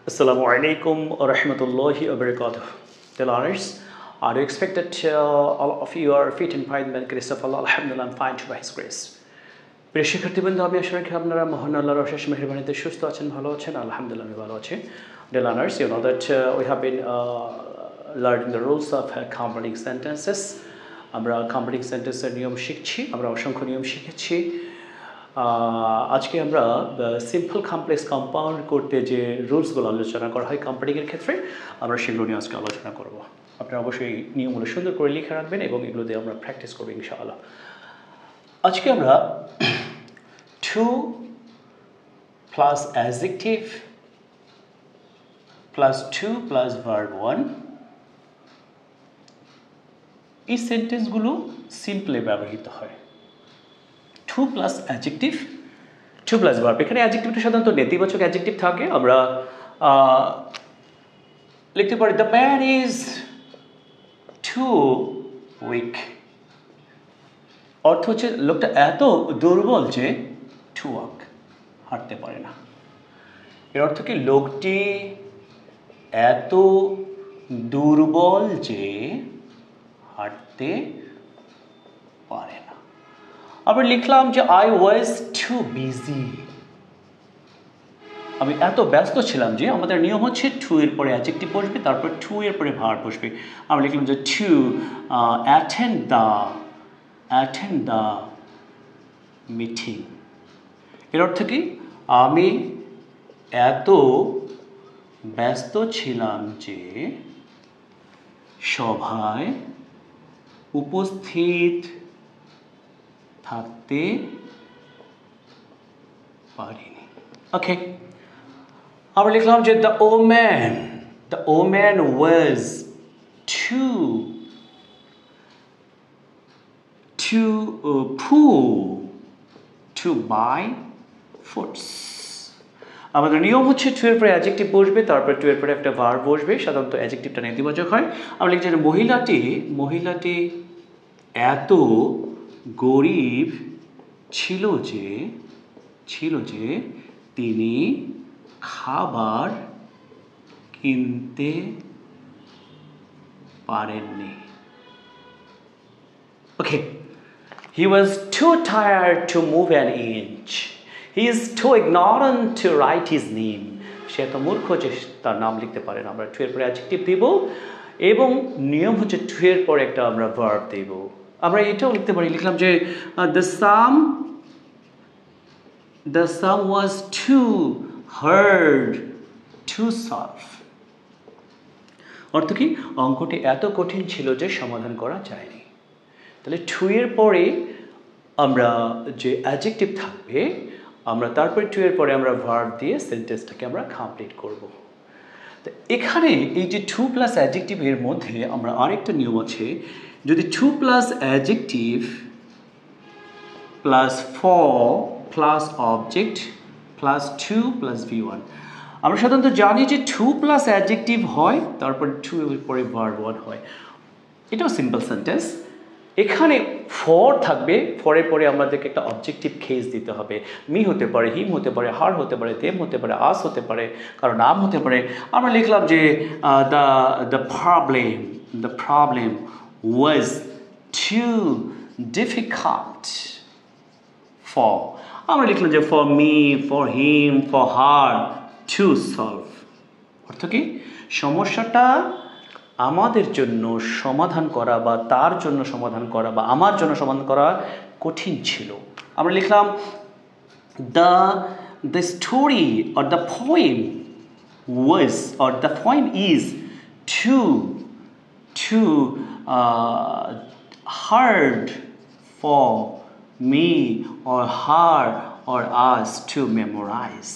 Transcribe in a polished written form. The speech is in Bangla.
Assalamu alaikum wa rahmatullahi wa barakatuh. Dear learners, I do expect that all of you are fit and fine by the grace of Allah. Alhamdulillah, I'm fine by His grace. প্রিয় শিক্ষার্থীবৃন্দ, আমি আশা রাখি আপনারা মহান আল্লাহর অশেষ মেহেরবানিতে সুস্থ আছেন, ভালো আছেন। আলহামদুলিল্লাহ, আমি ভালো আছি। Dear learners, you know that we have been learning the rules of compounding sentences. আমরা compounding sentences নিয়ম শিখছি, আমরা অসংখ্য নিয়ম শিখেছি। আজকে আমরা সিম্পল কমপ্লেক্স কম্পাউন্ড করতে যে রুলসগুলো আলোচনা করা হয় কম্পাউন্ডিংয়ের ক্ষেত্রে, আমরা সেগুলো নিয়ে আজকে আলোচনা করব। আপনারা অবশ্যই নিয়মগুলো সুন্দর করে লিখে রাখবেন এবং এগুলো দিয়ে আমরা প্র্যাকটিস করবো ইনশাআল্লাহ। আজকে আমরা too plus adjective plus to plus verb one এই সেন্টেন্সগুলো সিম্পলে ব্যবহৃত হয়। Too plus adjective, to plus verb. এখানে অ্যাডজেক্টিভটা সাধারণত নেতিবাচক অ্যাডজেক্টিভ থাকে। আমরা লিখতে পারি the man is too weak. অর্থ হচ্ছে লোকটা এত দুর্বল যে টু ওয়াক, হাঁটতে পারে না। এর অর্থ কি লোকটি এত দুর্বল যে হাঁটতে পারে না। আবার লিখলাম যে আই ওয়াজ টু বিজি, আমি এত ব্যস্ত ছিলাম যে। আমাদের নিয়ম হচ্ছে টু এর পরে অ্যাডজেক্টিভ বসবে, তারপর টু এর পরে ভার্ব বসবে। আমরা লিখলাম যে টু অ্যাটেন্ড দ্য মিটিং। এর অর্থ কি আমি এত ব্যস্ত ছিলাম যে সভায় উপস্থিত থাকতে পারিনি। ওকে, আমরা লিখলাম যে the woman was too poor to buy fruits. আমাদের নিয়ম হচ্ছে টু এর পরে অ্যাডজেক্টিভ বসবে, তারপর টু এর পরে একটা ভার্ব বসবে। সাধারণত অ্যাডজেক্টিভটা নেতিবাচক হয়। আমরা লিখছি যে মহিলাটি এত গরিব ছিল যে তিনি খাবার কিনতে পারেননি। ওকে, he was too tired to move an inch. He is too ignorant to write his name. সে এত মূর্খ যে তার নাম লিখতে পারে না। আমরা টু এর পরে অ্যাডজেক্টিভ দিব এবং নিয়ম হচ্ছে টু এর পরে একটা আমরা ভার্ব দেব। আমরা এটাও লিখতে পারি, লিখলাম যে the sum was too hard to solve. অর্থ কি অঙ্কটি এত কঠিন ছিল যে সমাধান করা যায়নি। তাহলে টু এর পরে আমরা যে অ্যাডজেক্টিভ থাকবে, আমরা তারপরে টু এর পরে আমরা ভার্ব দিয়ে সেন্টেন্সটাকে আমরা কমপ্লিট করব। তো এখানে এই যে টু প্লাস অ্যাডজেক্টিভের মধ্যে আমরা আরেকটা নিয়ম আছে, যদি too plus adjective plus for plus object plus to plus V one. আমরা সাধারণত জানি যে টু প্লাস অ্যাডজেক্টিভ হয়, তারপর টু এর পরে ভার্ব ওয়ান হয়। এটাও সিম্পল সেন্টেন্স। এখানে ফর থাকবে, ফরের পরে আমাদেরকে একটা অবজেক্টিভ কেস দিতে হবে। মি হতে পারে, হিম হতে পারে, হার হতে পারে, দেম হতে পারে, আস হতে পারে, কারো নাম হতে পারে। আমরা লিখলাম যে the problem was too difficult for. আমরা লিখলাম যে for me, for him, for her to solve. অর্থ কি সমস্যাটা আমাদের জন্য সমাধান করা বা তার জন্য সমাধান করা বা আমার জন্য সমাধান করা কঠিন ছিল। আমরা লিখলাম the story or the poem was or the poem is too hard for me or her or us to memorise.